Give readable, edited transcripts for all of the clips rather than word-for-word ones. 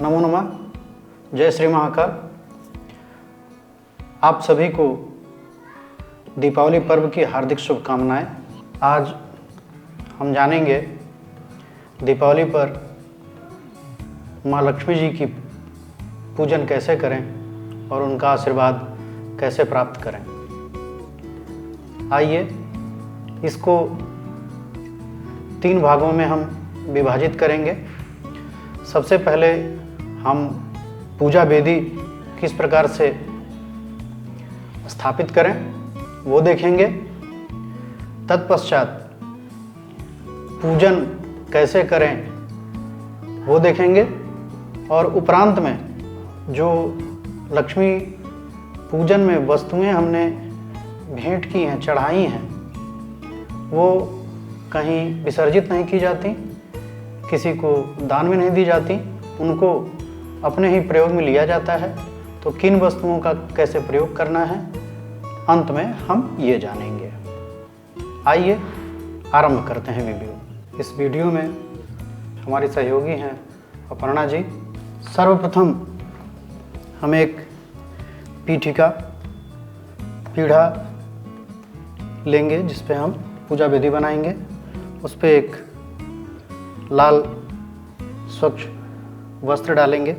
नमो नमः। जय श्री महाकाल। आप सभी को दीपावली पर्व की हार्दिक शुभकामनाएं। आज हम जानेंगे दीपावली पर माँ लक्ष्मी जी की पूजन कैसे करें और उनका आशीर्वाद कैसे प्राप्त करें। आइए इसको 3 भागों में हम विभाजित करेंगे। सबसे पहले हम पूजा वेदी किस प्रकार से स्थापित करें वो देखेंगे। तत्पश्चात पूजन कैसे करें वो देखेंगे और उपरांत में जो लक्ष्मी पूजन में वस्तुएं हमने भेंट की हैं, चढ़ाई हैं, वो कहीं विसर्जित नहीं की जाती, किसी को दान में नहीं दी जाती, उनको अपने ही प्रयोग में लिया जाता है। तो किन वस्तुओं का कैसे प्रयोग करना है अंत में हम ये जानेंगे। आइए आरंभ करते हैं वीडियो। इस वीडियो में हमारी सहयोगी हैं अपर्णा जी। सर्वप्रथम हम एक पीढ़ा लेंगे जिस पे हम पूजा विधि बनाएंगे। उस पे एक लाल स्वच्छ वस्त्र डालेंगे।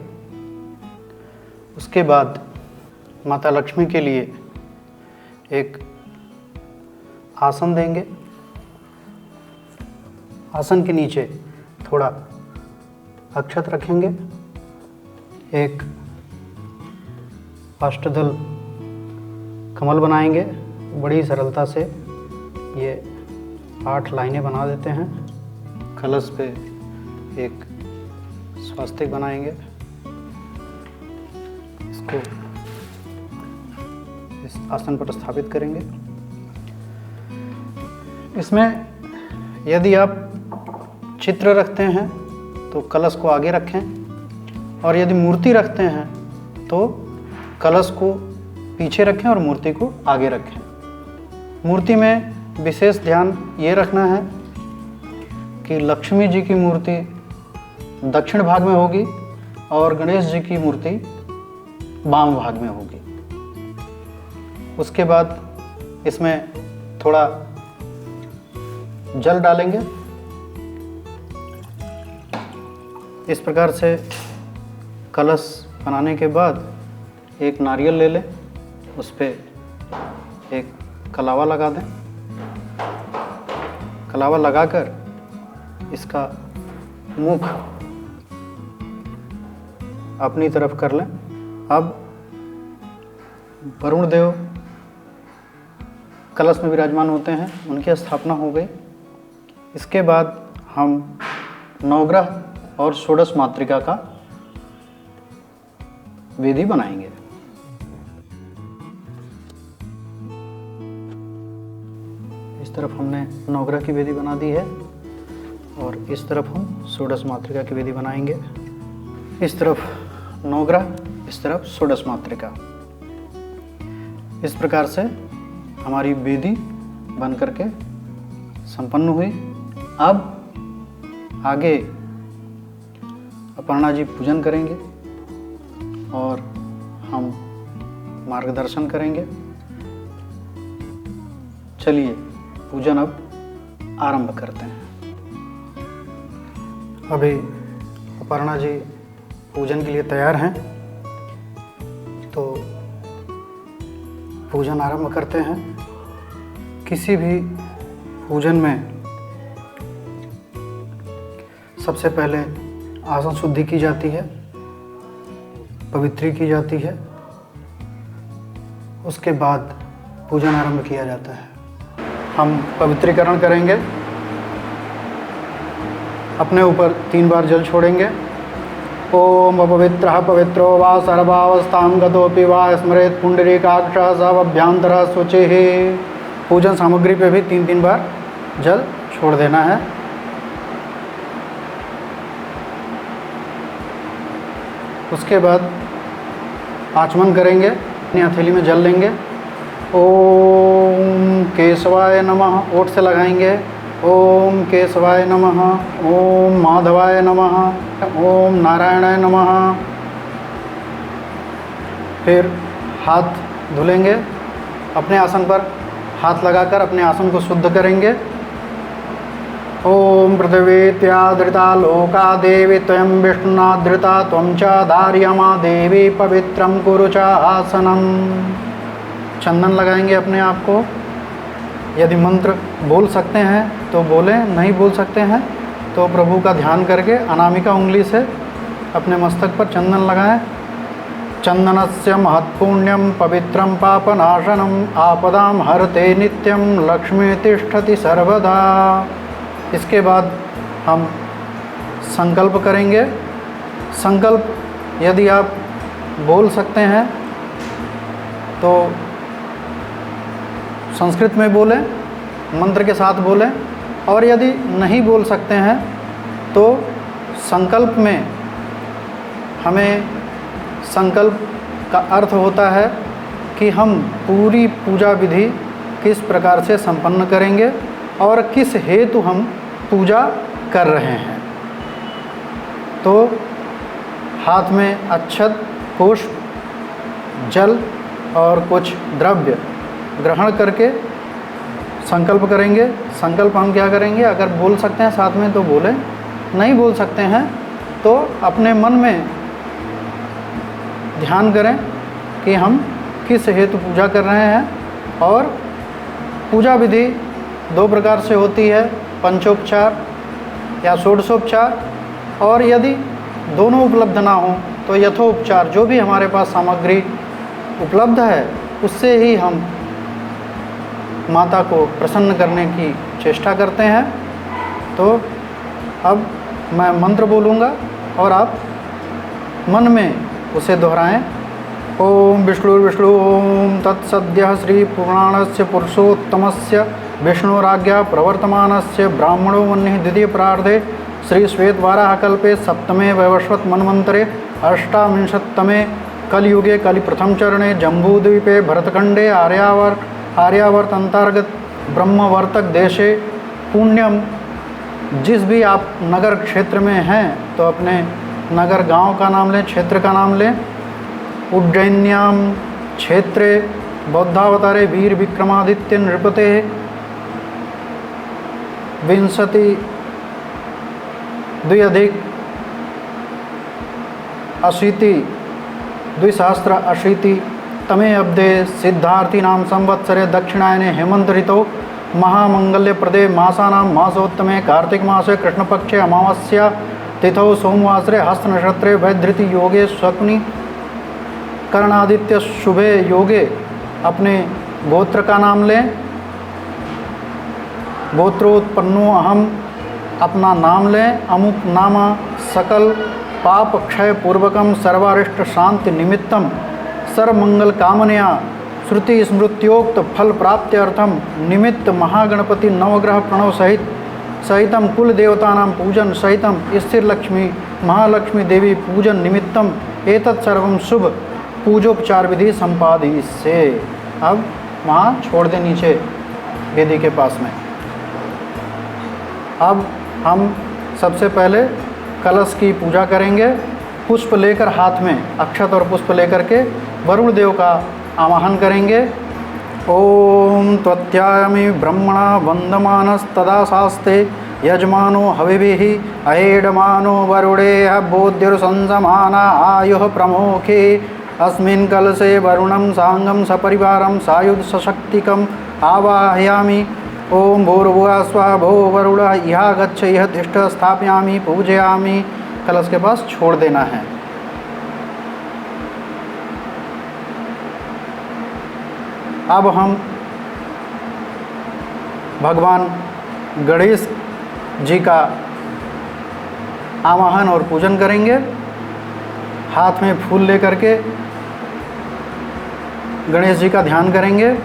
उसके बाद माता लक्ष्मी के लिए एक आसन देंगे। आसन के नीचे थोड़ा अक्षत रखेंगे। एक अष्टदल कमल बनाएंगे। बड़ी सरलता से ये 8 लाइनें बना देते हैं। कलश पे एक स्वास्तिक बनाएंगे। इसको इस आसन पर स्थापित करेंगे। इसमें यदि आप चित्र रखते हैं तो कलश को आगे रखें, और यदि मूर्ति रखते हैं तो कलश को पीछे रखें और मूर्ति को आगे रखें। मूर्ति में विशेष ध्यान ये रखना है कि लक्ष्मी जी की मूर्ति दक्षिण भाग में होगी और गणेश जी की मूर्ति वाम भाग में होगी। उसके बाद इसमें थोड़ा जल डालेंगे। इस प्रकार से कलश बनाने के बाद एक नारियल ले लें, उस पर एक कलावा लगा दें। कलावा लगाकर इसका मुख अपनी तरफ कर लें। अब वरुण देव कलश में विराजमान होते हैं, उनकी स्थापना हो गई। इसके बाद हम नवग्रह और षोडश मातृका का विधि बनाएंगे। इस तरफ हमने नवग्रह की विधि बना दी है और इस तरफ हम षोडश मातृका की विधि बनाएंगे। इस तरफ नवग्रह, इस तरफ षोडश मातृका। इस प्रकार से हमारी विधि बन करके संपन्न हुई। अब आगे अपर्णा जी पूजन करेंगे और हम मार्गदर्शन करेंगे। चलिए पूजन अब आरंभ करते हैं। अभी अपर्णा जी पूजन के लिए तैयार हैं, तो पूजन आरंभ करते हैं। किसी भी पूजन में सबसे पहले आसन शुद्धि की जाती है, पवित्री की जाती है। उसके बाद पूजन आरंभ किया जाता है। हम पवित्रीकरण करेंगे। अपने ऊपर 3 बार जल छोड़ेंगे। ओम अपवित्रः पवित्रो वा सर्वावस्थां गतोऽपि वा स्मरेत् पुंडरीकाक्षः सर्वाभ्यंतरः शुचिः। पूजन सामग्री पे भी 3-3 बार जल छोड़ देना है। उसके बाद आचमन करेंगे। अपनी हथेली में जल लेंगे। ओम केशवाय नमः ओठ से लगाएंगे। ओम केशवाय नमः, ओम माधवाय नमः, ओम नारायणाय नमः। फिर हाथ धुलेंगे, अपने आसन पर हाथ लगाकर अपने आसन को शुद्ध करेंगे। ओम पृथिवीत्यादृता लोका देवी त्वं विष्णुनादृता त्वं च धार्यमा देवी पवित्रं कुरु च आसनम। चंदन लगाएंगे अपने आप को। यदि मंत्र बोल सकते हैं तो बोलें, नहीं बोल सकते हैं तो प्रभु का ध्यान करके अनामिका उंगली से अपने मस्तक पर चंदन लगाएं। चंदनस्य महत्पुण्यम पवित्रम पापनाशनम आपदाम हरते नित्यम लक्ष्मी तिष्ठति सर्वदा। इसके बाद हम संकल्प करेंगे। संकल्प यदि आप बोल सकते हैं तो संस्कृत में बोलें, मंत्र के साथ बोलें, और यदि नहीं बोल सकते हैं तो संकल्प में हमें संकल्प का अर्थ होता है कि हम पूरी पूजा विधि किस प्रकार से संपन्न करेंगे और किस हेतु हम पूजा कर रहे हैं। तो हाथ में अक्षत, पुष्प, जल और कुछ द्रव्य ग्रहण करके संकल्प करेंगे। संकल्प हम क्या करेंगे, अगर बोल सकते हैं साथ में तो बोलें, नहीं बोल सकते हैं तो अपने मन में ध्यान करें कि हम किस हेतु पूजा कर रहे हैं। और पूजा विधि दो प्रकार से होती है, पंचोपचार या षोडशोपचार, और यदि दोनों उपलब्ध ना हो तो यथोपचार, जो भी हमारे पास सामग्री उपलब्ध है उससे ही हम माता को प्रसन्न करने की चेष्टा करते हैं। तो अब मैं मंत्र बोलूँगा और आप मन में उसे दोहराएं। ओम विष्णु ओम तत्सद्यः श्री पुराणस्य पुरुषोत्तमस्य विष्णुराज्ञा प्रवर्तमानस्य ब्राह्मणो वह्निः द्वितीय प्रार्धे श्री श्वेतवाराहकल्पे सप्तमे वैवस्वत मन्वन्तरे अष्टाविंशत्तमे कलियुगे कलिप्रथम चरणे जम्बूद्वीपे भरतखंडे आर्यावर्त अंतर्गत ब्रह्मवर्तक देशे पुण्यम। जिस भी आप नगर क्षेत्र में हैं तो अपने नगर गांव का नाम लें, क्षेत्र का नाम लें। उज्जैन्याम क्षेत्रे बौद्धावतारे वीर विक्रमादित्य नृपते विंशति द्विसहस्र अशीति तमे अब्दे सिद्धार्थी नाम संवत्सरे दक्षिणायने हेमंत ऋतौ महामंगल्य प्रदे मासानां मासोत्तमे कार्तिक मासे कृष्णपक्षे अमावास्या तिथौ सोमवासरे हस्त नक्षत्रे वैधृति योगे शकुनी कर्णादित्य शुभे योगे अपने गोत्र का नाम लें। गोत्रोत्पन्नो अहम अपना नाम लें। अमुक नामा सकल पाप क्षय पूर्वकम सर्वारिष्ट शांति निमित्तम सर्वमंगल कामनया श्रुति स्मृत्योक्त फल प्राप्त्यर्थम निमित्त महागणपति नवग्रह प्रणव सहितम कुल देवतानां पूजन सहितम स्थिर लक्ष्मी महालक्ष्मी देवी पूजन निमित्तम एतत् सर्वम शुभ पूजोपचार विधि संपादी से। अब वहाँ छोड़ दे नीचे वेदी के पास में। अब हम सबसे पहले कलश की पूजा करेंगे। पुष्प लेकर हाथ में अक्षत और पुष्प लेकर के वरुण देव का आवाहन करेंगे। ओम त्वत्यामि ब्रह्मणा वंदमानस्तदा शास्ते यजमानो हविभिः अहेडमानो वरुणे बोध्युर्संसमाना आयुः प्रमुखे अस्मिन् कलशे वरुणं साङ्गं सपरिवारं सायुध सशक्तिकम् आवाहयामि। ओम भूर्भुवः स्वः भो वरुण इहा गच्छ इह तिष्ठ स्थापयामि पूजयामि। कलश के पास छोड़ देना है। अब हम भगवान गणेश जी का आवाहन और पूजन करेंगे। हाथ में फूल लेकर के गणेश जी का ध्यान करेंगे।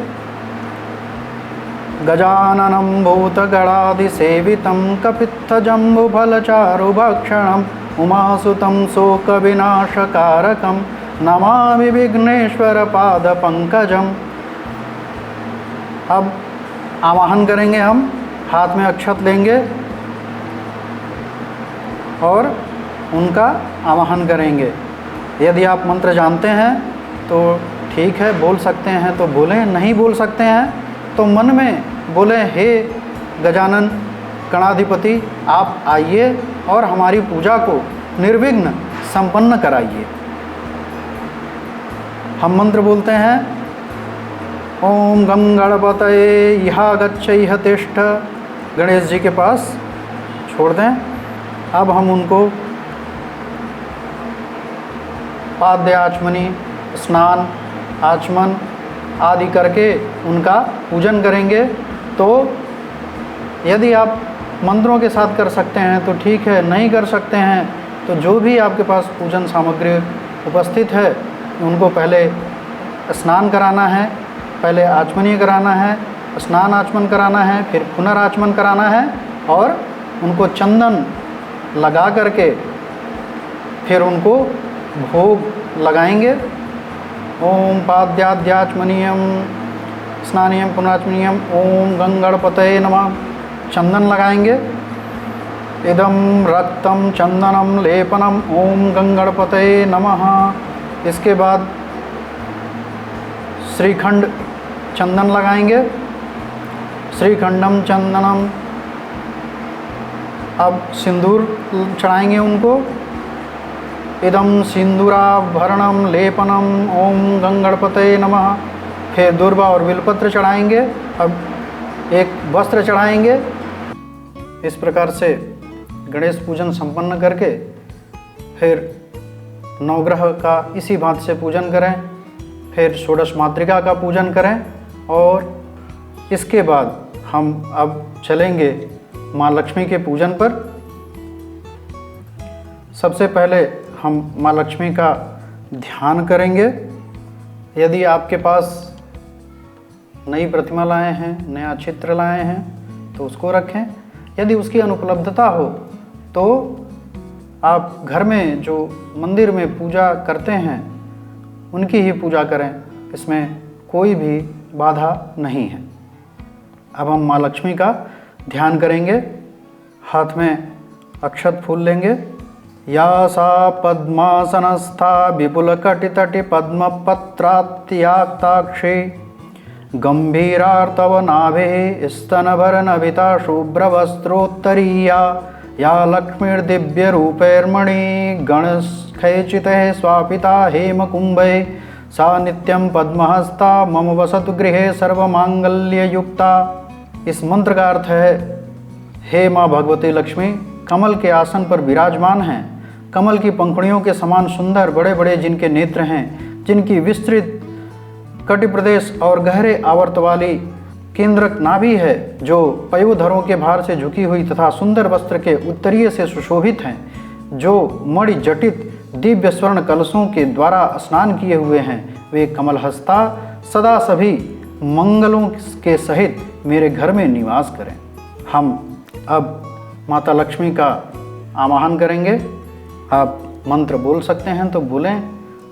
गजाननं भूतगणाधिसेवितं कपित्थजम्बुफलचारुभक्षणम् उमासुतं शोकविनाशकारकं नमामि विघ्नेश्वरपादपङ्कजम्। अब आवाहन करेंगे हम हाथ में अक्षत लेंगे और उनका आवाहन करेंगे। यदि आप मंत्र जानते हैं तो ठीक है, बोल सकते हैं तो बोलें, नहीं बोल सकते हैं तो मन में बोलें, हे गजानन गणाधिपति आप आइए और हमारी पूजा को निर्विघ्न संपन्न कराइए। हम मंत्र बोलते हैं, ओम गं गणपतये इहा गच्छ इह तिष्ठ। गणेश जी के पास छोड़ दें। अब हम उनको पाद्य आचमनी, स्नान, आचमन आदि करके उनका पूजन करेंगे। तो यदि आप मंत्रों के साथ कर सकते हैं तो ठीक है, नहीं कर सकते हैं तो जो भी आपके पास पूजन सामग्री उपस्थित है उनको पहले स्नान कराना है, पहले आचमनीय कराना है, स्नान आचमन कराना है, फिर पुनराचमन कराना है और उनको चंदन लगा करके फिर उनको भोग लगाएंगे। ओम पाद्याद्याचमनीयम स्नानीयम पुनराचमनीयम ओम गं गणपतये नमः। चंदन लगाएंगे। इदं रक्तम चंदनम लेपनम ओम गं गणपतये नमः। इसके बाद श्रीखंड चंदन लगाएंगे। श्रीखंडम चंदनम। अब सिंदूर चढ़ाएंगे उनको। इदं सिंदूराभरणम लेपनम ओम गं गणपतये नमः। फिर दुर्वा और बिलपत्र चढ़ाएंगे। अब एक वस्त्र चढ़ाएंगे। इस प्रकार से गणेश पूजन संपन्न करके फिर नवग्रह का इसी भांति से पूजन करें। फिर षोडश मातृका का पूजन करें और इसके बाद हम अब चलेंगे माँ लक्ष्मी के पूजन पर। सबसे पहले हम माँ लक्ष्मी का ध्यान करेंगे। यदि आपके पास नई प्रतिमा लाए हैं, नया चित्र लाए हैं तो उसको रखें। यदि उसकी अनुपलब्धता हो तो आप घर में जो मंदिर में पूजा करते हैं उनकी ही पूजा करें, इसमें कोई भी बाधा नहीं है। अब हम माँ लक्ष्मी का ध्यान करेंगे। हाथ में अक्षत फूल लेंगे। या सा पद्मासनस्था विपुलकटितटि पद्मपत्रात्याक्ताक्षी गंभीरार्तव नाभे स्तनभरनभिता शुभ्रवस्त्रोत्तरीया या लक्ष्मीर्दिव्यरूपैर्मणि गणस्खैचितैः स्वापिता हेमकुम्भे सा नित्यं पद्महस्ता मम वसतु गृहे सर्वमांगल्ययुक्ता। इस मंत्र का अर्थ है, हे माँ भगवती लक्ष्मी कमल के आसन पर विराजमान हैं। कमल की पंखुड़ियों के समान सुंदर बड़े बड़े जिनके नेत्र हैं, जिनकी विस्तृत कटि प्रदेश और गहरे आवर्त वाली केंद्रक नाभि है, जो पयोधरों के भार से झुकी हुई तथा सुंदर वस्त्र के उत्तरीय से सुशोभित हैं, जो मणि जटित दिव्य स्वर्ण कलशों के द्वारा स्नान किए हुए हैं, वे कमलहस्ता सदा सभी मंगलों के सहित मेरे घर में निवास करें। हम अब माता लक्ष्मी का आवाहन करेंगे। आप मंत्र बोल सकते हैं तो बोलें,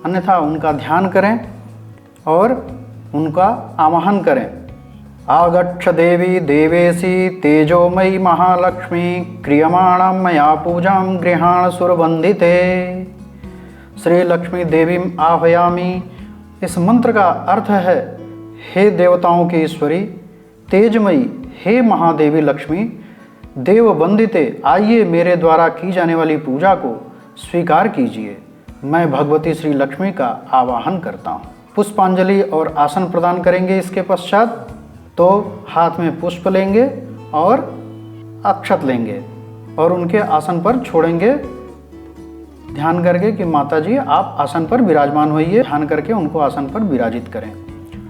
अन्यथा उनका ध्यान करें और उनका आवाहन करें। आगच्छ देवी देवेशी तेजोमयी महालक्ष्मी क्रियमाणं मया पूजां गृहाण सुरवंदिते। श्री लक्ष्मी देवी आह्वयामि। इस मंत्र का अर्थ है, हे देवताओं की ईश्वरी तेजमयी, हे महादेवी लक्ष्मी देव वंदिते, आइए मेरे द्वारा की जाने वाली पूजा को स्वीकार कीजिए। मैं भगवती श्री लक्ष्मी का आवाहन करता हूँ। पुष्पांजलि और आसन प्रदान करेंगे। इसके पश्चात तो हाथ में पुष्प लेंगे और अक्षत लेंगे और उनके आसन पर छोड़ेंगे, ध्यान करके कि माता जी आप आसन पर विराजमान होइए। ध्यान करके उनको आसन पर विराजित करें।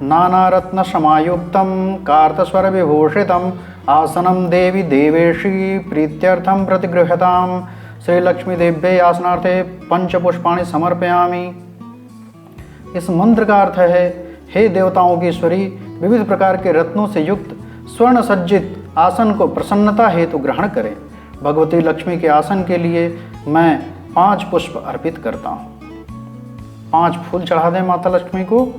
नाना रत्न समायुक्तम कार्तस्वर विभूषितम आसनम देवी देवेशी प्रीत्यर्थम प्रतिगृह्यताम। श्री लक्ष्मी देव्यै आसनार्थे पंचपुष्पाणि समर्पयामि। इस मंत्र का अर्थ है, हे देवताओं की ईश्वरी विविध प्रकार के रत्नों से युक्त स्वर्ण सज्जित आसन को प्रसन्नता हेतु ग्रहण करें। भगवती लक्ष्मी के आसन के लिए मैं 5 पुष्प अर्पित करता हूँ। 5 फूल चढ़ा दें माता लक्ष्मी को।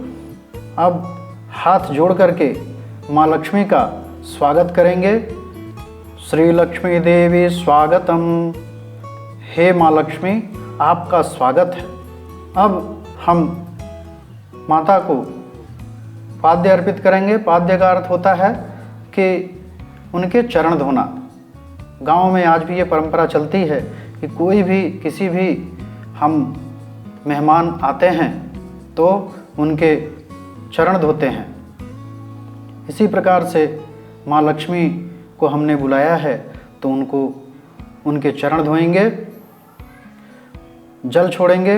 अब हाथ जोड़ करके माँ लक्ष्मी का स्वागत करेंगे। श्री लक्ष्मी देवी स्वागतम। हे माँ लक्ष्मी, आपका स्वागत है। अब हम माता को पाद्य अर्पित करेंगे। पाद्य का अर्थ होता है कि उनके चरण धोना। गांव में आज भी ये परंपरा चलती है कि कोई भी किसी भी हम मेहमान आते हैं तो उनके चरण धोते हैं। इसी प्रकार से माँ लक्ष्मी को हमने बुलाया है तो उनको उनके चरण धोएंगे, जल छोड़ेंगे।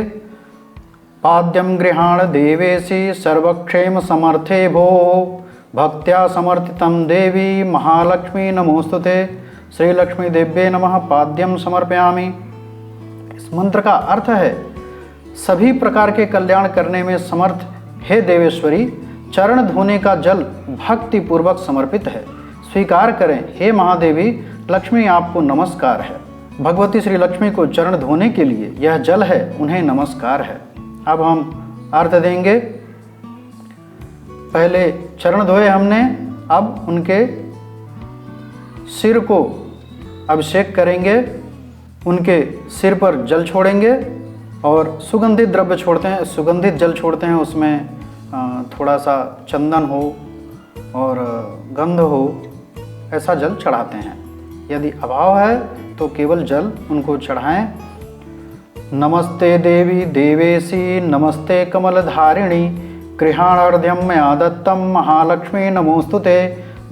पाद्यम गृहाण देवेशी सर्वक्षेम समर्थे भो भक्त्या समर्थितम देवी महालक्ष्मी नमोस्तुते। श्री लक्ष्मी देव्ये नमः पाद्यम समर्पयामि। इस मंत्र का अर्थ है सभी प्रकार के कल्याण करने में समर्थ हे देवेश्वरी, चरण धोने का जल भक्ति पूर्वक समर्पित है, स्वीकार करें। हे महादेवी लक्ष्मी, आपको नमस्कार है। भगवती श्री लक्ष्मी को चरण धोने के लिए यह जल है, उन्हें नमस्कार है। अब हम अर्थ देंगे। पहले चरण धोए हमने, अब उनके सिर को अभिषेक करेंगे, उनके सिर पर जल छोड़ेंगे और सुगंधित द्रव्य छोड़ते हैं, सुगंधित जल छोड़ते हैं। उसमें थोड़ा सा चंदन हो और गंध हो, ऐसा जल चढ़ाते हैं। यदि अभाव है तो केवल जल उनको चढ़ाएं। नमस्ते देवी देवेशी नमस्ते कमलधारिणी गृहाणार्ध्यम मया दत्तम महालक्ष्मी नमोस्तुते।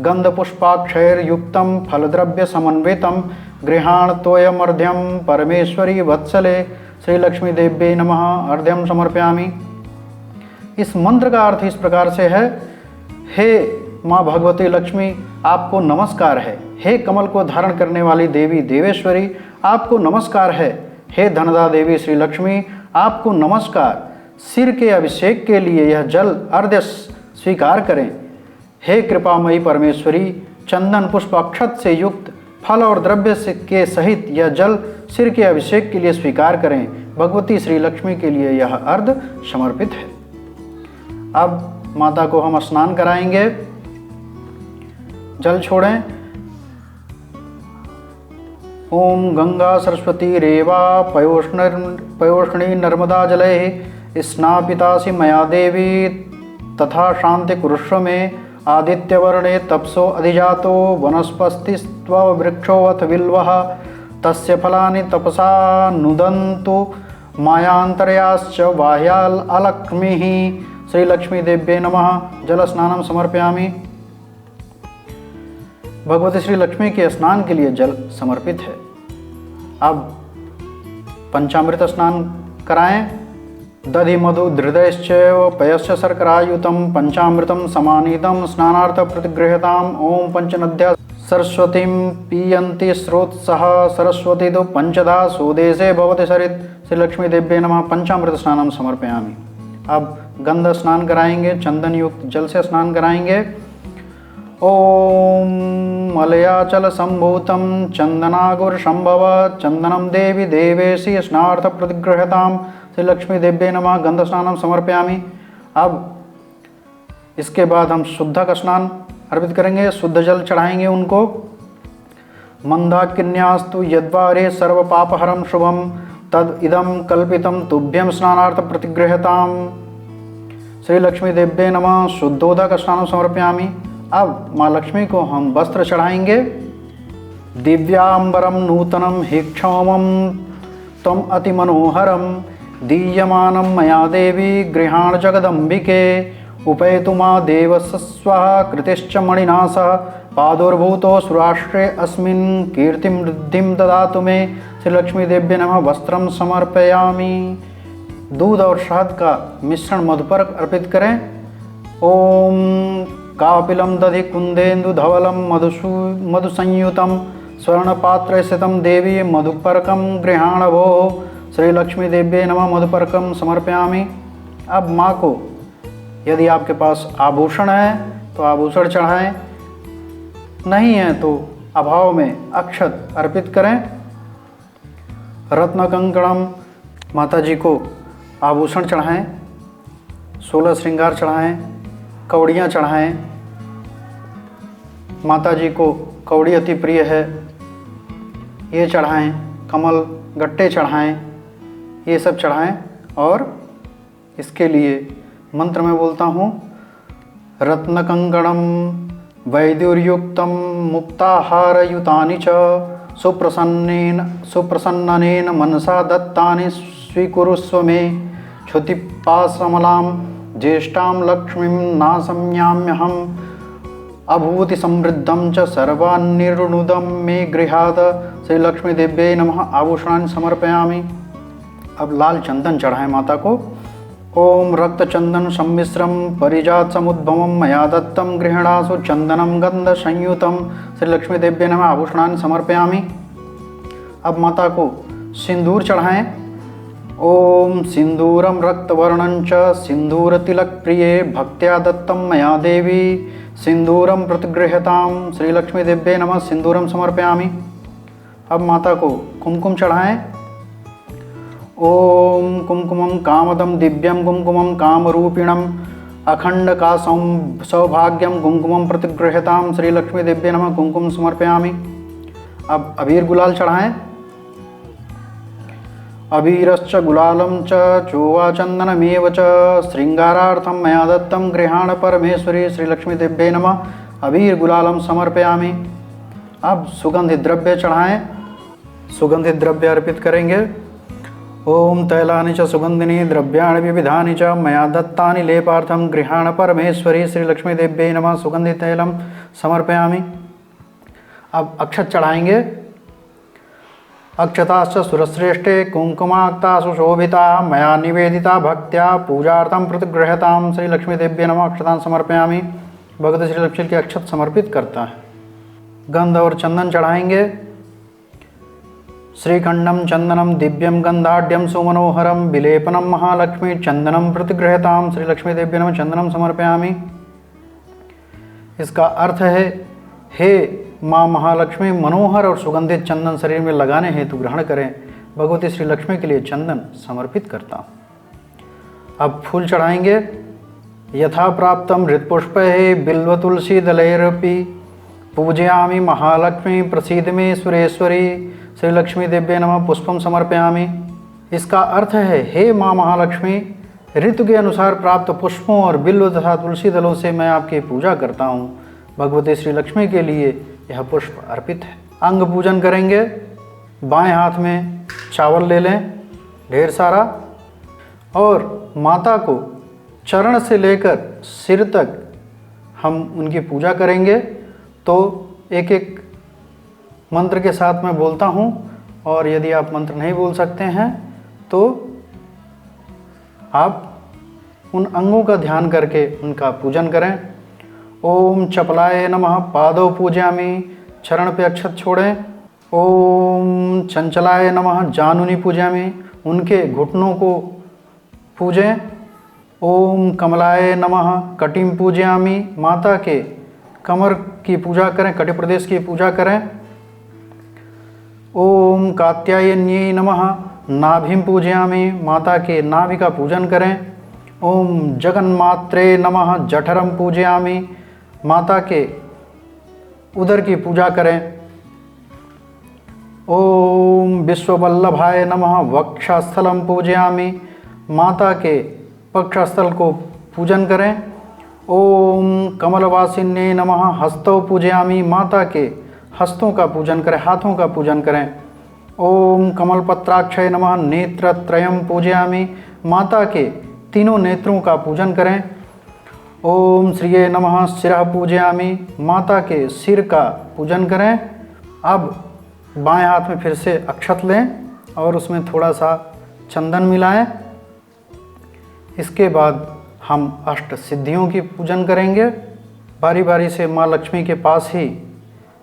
गंधपुष्पाक्षैर्युक्तं फलद्रव्य समन्वितं गृहाण तोयमर्ध्यम परमेश्वरी वत्सले। श्री लक्ष्मी देव्ये नमः अर्ध्यम समर्पयामि। इस मंत्र का अर्थ इस प्रकार से है, हे माँ भगवती लक्ष्मी, आपको नमस्कार है। हे कमल को धारण करने वाली देवी देवेश्वरी, आपको नमस्कार है। हे धनदा देवी श्री लक्ष्मी, आपको नमस्कार। सिर के अभिषेक के लिए यह जल अर्घ्य स्वीकार करें। हे कृपामयी परमेश्वरी, चंदन पुष्प अक्षत से युक्त फल और द्रव्य के सहित यह जल सिर के अभिषेक के लिए स्वीकार करें। भगवती श्री लक्ष्मी के लिए यह अर्घ्य समर्पित है। अब माता को हम स्नान कराएंगे। जल छोड़ें। ओम गंगा सरस्वती रेवा पयोष्णी नर्मदा जले स्नापितासि मया देवी तथा शांति कुरुष्व में। आदित्यवर्णे तपसो अधिजातो वनस्पतिस्त्व वृक्षोऽथ बिल्वः तस्य फलानि तपसा नुदन्तु मायांतर्याश्च बाह्याल अलक्ष्मीः। श्री लक्ष्मी देव्ये नमः जल स्नानम समर्पयामि। भगवती श्री लक्ष्मी के स्नान के लिए जल समर्पित है। अब पंचामृत स्नान कराएं। दधि मधु धृतश्चैव पयश्च शर्करायुतं पंचामृतं समानीतं स्नानार्थ प्रतिगृह्यताम्। ओम पंचनद्या सरस्वतीं पीयन्ति स्रोतसः सरस्वती तो पंचधा स्वदेशे भवति सरित। श्री लक्ष्मी देव्ये नमः पंचामृत स्नानम समर्पयामि। अब गंध स्नान कराएंगे, चंदन युक्त जल से स्नान कराएंगे। ओम मलयाचल संभूतं चंदनागुर संभव चंदनम देवी देवेशी स्नार्थ प्रतिगृह्यताम्। श्री लक्ष्मी देव्ये नमः गंध स्नानम समर्पयामि। अब इसके बाद हम शुद्ध का स्नान अर्पित करेंगे, शुद्ध जल चढ़ाएंगे उनको। मंदाकिन्यास्तु यद्वारे सर्व पापहरम शुभम तद इदम कल्पितम तुभ्यम स्नानार्थ प्रतिगृह्यताम्। श्री लक्ष्मी देव्ये नमः शुद्धोदक स्नानम समर्पयामि। अब माँ लक्ष्मी को हम वस्त्र चढ़ाएंगे। दिव्यांबरम नूतनम हिक्षौमम तम अति मनोहरम दीयमानं मया देवी गृहाण जगदम्बिके। उपैतु माँ देवस्वः कृतिश्च मणिनासः पादोर्भूतो सुराष्ट्रे अस्मिन् कीर्तिं वृद्धिं ददातु मे। श्री लक्ष्मी देव्ये नमः वस्त्रम समर्पयामि। दूध और शहद का मिश्रण मधु पर अर्पित करें। ओम कापिलं दधि कुंदेन्दु धवलं मधुसंयुतं स्वर्णपात्रे स्थितं देवी मधुपर्कं गृहाण भो। श्री लक्ष्मी देव्ये नमः मधुपर्कम समर्पयामि। अब माँ को यदि आपके पास आभूषण है तो आभूषण चढ़ाएं, नहीं है तो अभाव में अक्षत अर्पित करें। रत्न कंकणम माता जी को आभूषण चढ़ाएं, 16 श्रृंगार चढ़ाएं, कौड़ियाँ चढ़ाएं। माता जी को कौड़ी अति प्रिय है, ये चढ़ाएं, कमल गट्टे चढ़ाएं, ये सब चढ़ाएं। और इसके लिए मंत्र में बोलता हूँ, रत्नकंकणम वैदुर्युक्तम मुक्ताहारयुतानि च सुप्रसन्नेन मनसा दत्तानि स्वीकुरुस्व मे क्षुतिपाशमलां ज्येष्ठां लक्ष्मीं नासंयाम्यहम् अभूति समृद्धं च सर्वान्निर्णुदं मे गृहात्। श्री लक्ष्मी देव्यै नमः। आभूषणानि समर्पयामि। अब लाल चंदन चढ़ाएं माता को। ओम रक्तचंदन सम्मिश्रम परिजात समुद्भवम मया दत्तम गृहणासु चंदनम गंध संयुतम। श्री लक्ष्मी देव्यै नमः। आभूषणानि समर्पयामि। अब माता को सिंदूर चढ़ाएं। ओम सिंदूरम रक्तवर्णं च सिंदूर तिलक प्रिये भक्त्या दत्तम मया देवी सिंदूरम प्रतिगृह्यताम। श्री लक्ष्मी देव्यै नमः। सिंदूरम समर्पयामि। अब माता को कुमकुम चढ़ाएं। ओम कुमकुमं कामदं दिव्यं कुमकुमं कामरूपिणं अखंड का सौभाग्यम कुमकुमं प्रतिगृह्यताम। श्री लक्ष्मी देव्यै नमः। कुमकुम समर्पयामि। अब अबीर गुलाल चढ़ाएं। अबीरश्च गुलालं च चोवाचन्दनमेव च श्रृंगारार्थं मया दत्तं गृहाण परमेश्वरी। श्री लक्ष्मी देव्यै नमः। अबीर गुलालम समर्पयामि। अब सुगंधित द्रव्य चढ़ाएं। सुगंधित द्रव्य अर्पित करेंगे। ओम तैलानि च सुगंधिनी द्रव्याणि विविधानि च मया दत्तानि लेपार्थं गृहाण परमेश्वरी। श्री लक्ष्मी देव्यै नमः। सुगंधित तैलम समर्पयामि। अब अक्षत चढ़ाएंगे। अक्षताश्च सुरश्रेष्ठे कुंकुमाक्ता सुशोभिता मया निवेदिता भक्त्या पूजार्थं प्रतिगृह्यताम। श्री लक्ष्मी देव्यै नमः। अक्षतान् समर्पयामि। भगत श्री लक्ष्मी के अक्षत समर्पित करता है। गंध और चंदन चढ़ाएंगे। श्रीखंडम चंदनम दिव्यम गंधाढ़्यम सुमनोहरम विलेपनम महालक्ष्मी चंदनम प्रतिगृह्यताम। श्री लक्ष्मी देव्यै नमः। चंदनम समर्पयामि। इसका अर्थ है, हे माँ महालक्ष्मी, मनोहर और सुगंधित चंदन शरीर में लगाने हेतु ग्रहण करें। भगवती श्री लक्ष्मी के लिए चंदन समर्पित करता हूँ। अब फूल चढ़ाएंगे। यथा प्राप्तम हृत्पुष्पैः बिल्व तुलसी दलैरपि पूजयामि महालक्ष्मी प्रसीद में सुरेश्वरी। श्री लक्ष्मी देव्यै नमः। पुष्पम समर्पयामि। इसका अर्थ है, हे माँ महालक्ष्मी, ऋतु के अनुसार प्राप्त पुष्पों और बिल्व तथा तुलसी दलों से मैं आपकी पूजा करता हूँ। भगवती श्री लक्ष्मी के लिए यह पुष्प अर्पित है। अंग पूजन करेंगे। बाएं हाथ में चावल ले लें ढेर सारा, और माता को चरण से लेकर सिर तक हम उनकी पूजा करेंगे। तो एक एक मंत्र के साथ मैं बोलता हूँ, और यदि आप मंत्र नहीं बोल सकते हैं तो आप उन अंगों का ध्यान करके उनका पूजन करें। ओम चपलाय नमः पादौ पूजयामि। चरण पे अक्षत छोड़ें। ओम चंचलाय नमः जानुनी पूजयामि। उनके घुटनों को पूजें। ओम कमलाय नमः कटिम पूजयामि। माता के कमर की पूजा करें, कटि प्रदेश की पूजा करें। ओम कात्यायन्यै नमः नाभिं पूजयामि। माता के नाभि का पूजन करें। ओम जगन्मात्रे नमः जठरम पूजयामि। माता के उदर की पूजा करें। ओम विश्ववल्लभाय नमः वक्षस्थलम पूजयामि। माता के वक्षस्थल को पूजन करें। ओम कमलवासिन्ये नमः हस्तौ पूजयामि। माता के हस्तों का पूजन करें, हाथों का पूजन करें। ओम कमलपत्राक्षय नमः नेत्रत्रयम पूजयामि। माता के तीनों नेत्रों का पूजन करें। ओम श्रिये नमः शिरः पूजयामि। माता के सिर का पूजन करें। अब बाएं हाथ में फिर से अक्षत लें और उसमें थोड़ा सा चंदन मिलाएं। इसके बाद हम अष्ट सिद्धियों की पूजन करेंगे। बारी बारी से माँ लक्ष्मी के पास ही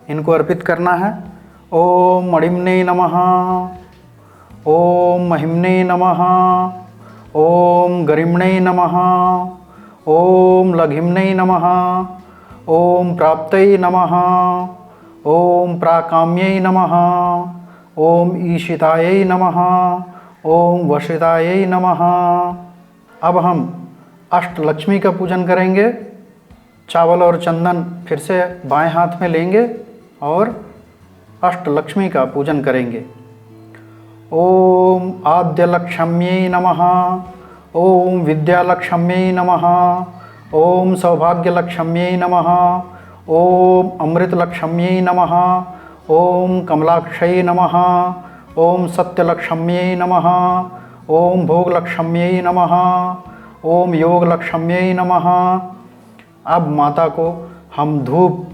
इनको अर्पित करना है। ओम मणिम्ने नमः। ओम महिम्ने नमः। ओम गरिम्णे नमः। ओम लघिम्ने नमः। ओम प्राप्तये नमः। ओम प्राकाम्यै नमः। ओम ईशितायै नमः। ओम वशितायै नमः। अब हम अष्ट लक्ष्मी का पूजन करेंगे। चावल और चंदन फिर से बाएं हाथ में लेंगे और अष्टलक्ष्मी का पूजन करेंगे। ओम आद्यलक्ष्म्यै नमः, ओम विद्यालक्ष्म्यै नमः, ओम सौभाग्यलक्ष्म्यै नमः, ओम अमृतलक्ष्म्यै नमः, ओम कमलाक्षयै नमः, ओम सत्यलक्ष्म्यै नमः, ओम भोगलक्ष्म्यै नमः, ओम योगलक्ष्म्यै नमः। अब माता को हम धूप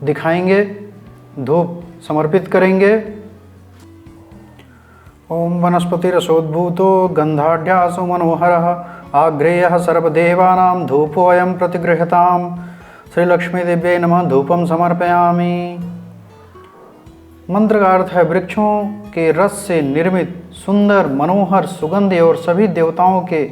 दिखाएंगे, धूप समर्पित करेंगे। ओम वनस्पतिरसोद्भूतो गंधाढ्यासो मनोहरः आग्रेयः सर्वदेवानां धूपोऽयं प्रतिगृह्यताम्। श्री लक्ष्मी देव्यै नमः धूपम समर्पयामि। मंत्र का अर्थ है वृक्षों के रस से निर्मित सुंदर मनोहर सुगंधि और सभी देवताओं के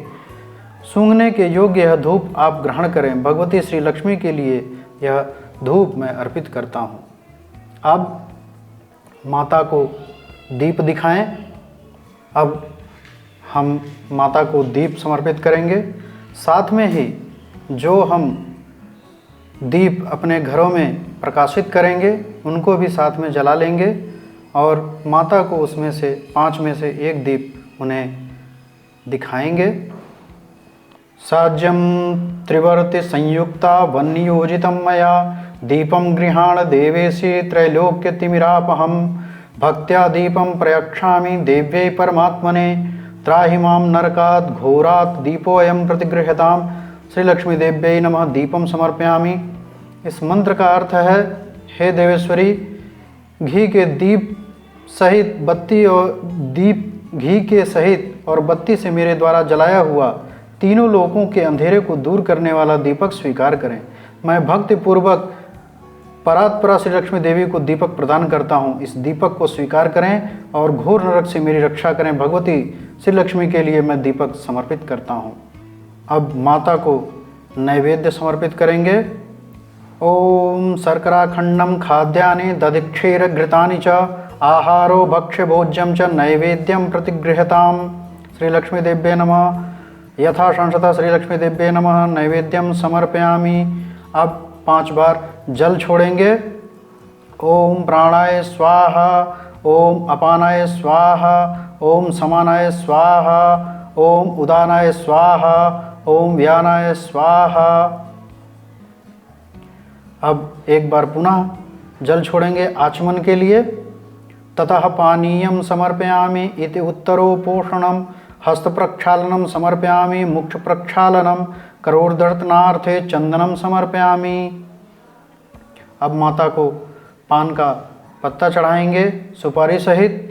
सूंघने के योग्य यह धूप आप ग्रहण करें। भगवती श्री लक्ष्मी के लिए यह धूप मैं अर्पित करता हूँ। अब माता को दीप दिखाएं। अब हम माता को दीप समर्पित करेंगे। साथ में ही जो हम दीप अपने घरों में प्रकाशित करेंगे उनको भी साथ में जला लेंगे और माता को उसमें से 5 में से एक दीप उन्हें दिखाएंगे। साज्यम त्रिवर्ति संयुक्ता वन्नियोजितं मया दीपं गृहाण देवेशि त्रैलोक्यतिमिरापहं भक्त्या दीपं प्रयक्षामि देव्यै परमात्मने त्राहि मां नरकात् घोरात् दीपोऽयं प्रतिगृह्यताम्। श्री लक्ष्मी देव्यै नमः दीपम समर्पयामि। इस मंत्र का अर्थ है, हे देवेश्वरी, घी के दीप सहित बत्ती और दीप घी के सहित और बत्ती से मेरे द्वारा जलाया हुआ तीनों लोकों के अंधेरे को दूर करने वाला दीपक स्वीकार करें। मैं भक्तिपूर्वक परात्परा श्री लक्ष्मी देवी को दीपक प्रदान करता हूँ। इस दीपक को स्वीकार करें और घोर नरक से मेरी रक्षा करें। भगवती श्री लक्ष्मी के लिए मैं दीपक समर्पित करता हूँ। अब माता को नैवेद्य समर्पित करेंगे। ओम शर्कराखंडम खाद्यानि दधिक्षीरघृतानि च आहारो भक्ष्य भोज्यम च नैवेद्यम प्रतिगृह्यताम्। श्री लक्ष्मी देव्ये नमः। यथा संशतः श्री लक्ष्मी देव्ये नमः नैवेद्यम समर्पयामि। अब 5 बार जल छोड़ेंगे। ओम प्राणाय स्वाहा, ओम अपानाय स्वाहा, ओम समानाय स्वाहा, ओम उदानाय स्वाहा, ओम व्यानाय स्वाहा। अब एक बार पुनः जल छोड़ेंगे आचमन के लिए। ततः पानीयम समर्पयामि इति उत्तरोपोषणम हस्त प्रक्षालनम समर्पयामि मुक्ष प्रक्षालनम करोर्दर्शनार्थे चंदनम समर्पयामि। अब माता को पान का पत्ता चढ़ाएंगे सुपारी सहित।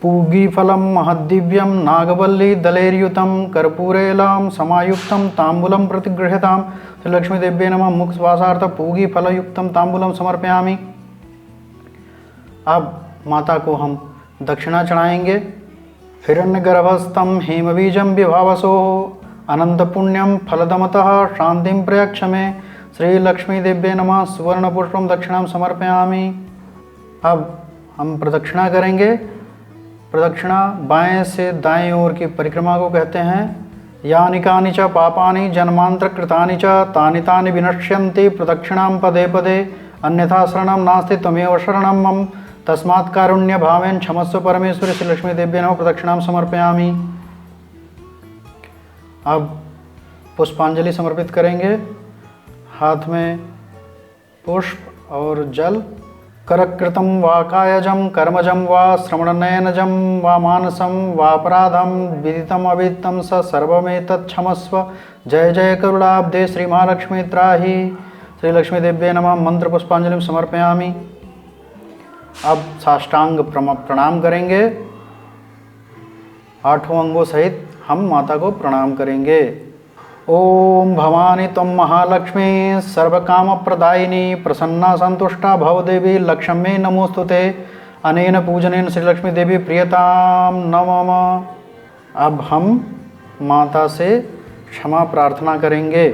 पूगी फलम महद्दिव्यम नागवल्ली दलेर्युतम कर्पूरेलाम समायुक्तम तांबूलम प्रतिगृह्यताम। श्री लक्ष्मी देव्ये नमः मुख स्वासार्थ पूगी फलयुक्तम तांबूलम समर्पयामि। अब माता को हम दक्षिणा चढ़ाएंगे। हिरण्यगर्भस्थम हेमबीजम विभावसो अनंत पुण्यम फलदमतः शांतिम प्रयक्ष मे। श्री लक्ष्मी देव्ये नमः सुवर्ण पुष्पम दक्षिणाम समर्पयामि। अब हम प्रदक्षिणा करेंगे। प्रदक्षिणा बाएं से दाएं ओर की परिक्रमा को कहते हैं। यानि कानि च पापानि जन्मांतर कृतानि च तानि तानि विनश्यन्ति प्रदक्षिणां पदे पदे अन्यथा शरणं नास्ति त्वमेव शरणं मम तस्मात् कारुण्य भावेन क्षमस्व परमेश्वरी। श्री लक्ष्मी देव्ये नमः प्रदक्षिणां समर्पयामि। अब पुष्पांजलि समर्पित करेंगे। हाथ में पुष्प और जल। करकृतं वा कायजं कर्मजं वा श्रवणनयनजं वा मानसं वापराधं विदितम् अविदितं स सर्वमेतत् क्षमस्व। जय जय करुणाब्धे श्री महालक्ष्मी त्राहि। श्री लक्ष्मी देव्ये नमः मंत्र पुष्पांजलि समर्पयामि। अब साष्टांग प्रणाम करेंगे। 8 अंगों सहित हम माता को प्रणाम करेंगे। ओम भवानी त्वं महालक्ष्मी सर्वकामप्रदायिनी प्रसन्ना संतुष्टा भवदेवी लक्ष्मी नमोस्तुते। अनेन पूजनेन श्री लक्ष्मी देवी प्रियताम नमः। अब हम माता से क्षमा प्रार्थना करेंगे।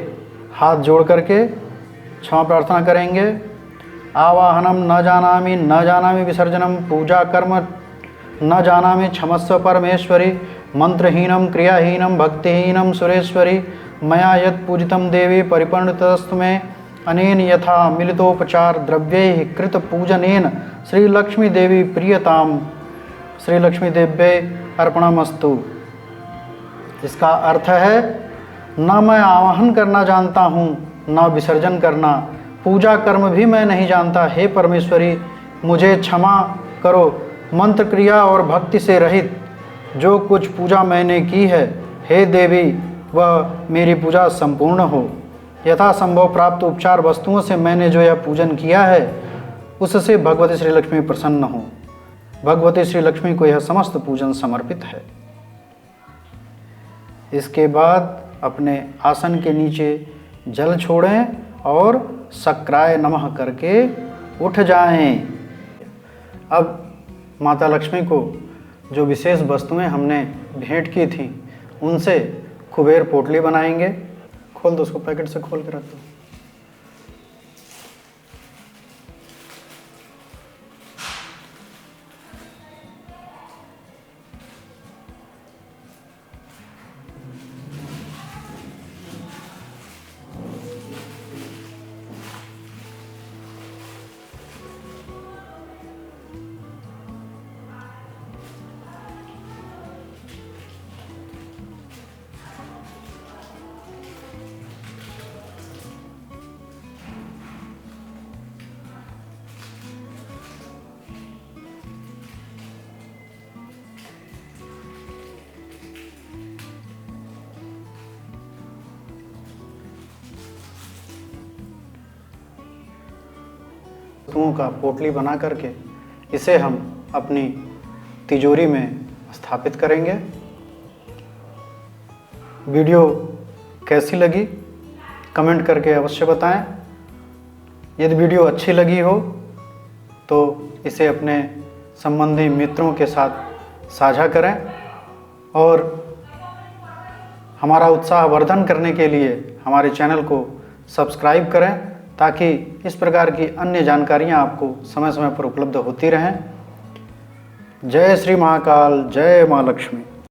हाथ जोड़ करके क्षमा प्रार्थना करेंगे। आवाहनम न जानामि विसर्जनम पूजा कर्म न जानामि क्षमस्व परमेश्वरी। मंत्रहीनम क्रियाहीनम भक्तिहीनम सुरेश्वरी। मया यत् पूजितं देवी परिपूर्णतस्तु मे। अनेन यथा मिलितोपचार द्रव्यैः कृत पूजनेन श्री लक्ष्मी देवी प्रियताम श्री लक्ष्मी देव्यै अर्पणमस्तु। इसका अर्थ है, न मैं आवाहन करना जानता हूँ न विसर्जन करना, पूजा कर्म भी मैं नहीं जानता। हे परमेश्वरी मुझे क्षमा करो, मंत्र क्रिया और भक्ति से रहित जो कुछ पूजा मैंने की है, हे देवी वह मेरी पूजा संपूर्ण हो। यथासंभव प्राप्त उपचार वस्तुओं से मैंने जो यह पूजन किया है उससे भगवती श्री लक्ष्मी प्रसन्न हो। भगवती श्री लक्ष्मी को यह समस्त पूजन समर्पित है। इसके बाद अपने आसन के नीचे जल छोड़ें और शक्राय नमः करके उठ जाएं। अब माता लक्ष्मी को जो विशेष वस्तुएं हमने भेंट की थी उनसे कुबेर पोटली बनाएंगे। खोल दो उसको, पैकेट से खोल के रख दो। वस्तुओं का पोटली बना करके इसे हम अपनी तिजोरी में स्थापित करेंगे। वीडियो कैसी लगी कमेंट करके अवश्य बताएं। यदि वीडियो अच्छी लगी हो तो इसे अपने संबंधी मित्रों के साथ साझा करें और हमारा उत्साहवर्धन करने के लिए हमारे चैनल को सब्सक्राइब करें ताकि इस प्रकार की अन्य जानकारियाँ आपको समय समय पर उपलब्ध होती रहें। जय श्री महाकाल, जय माँ लक्ष्मी।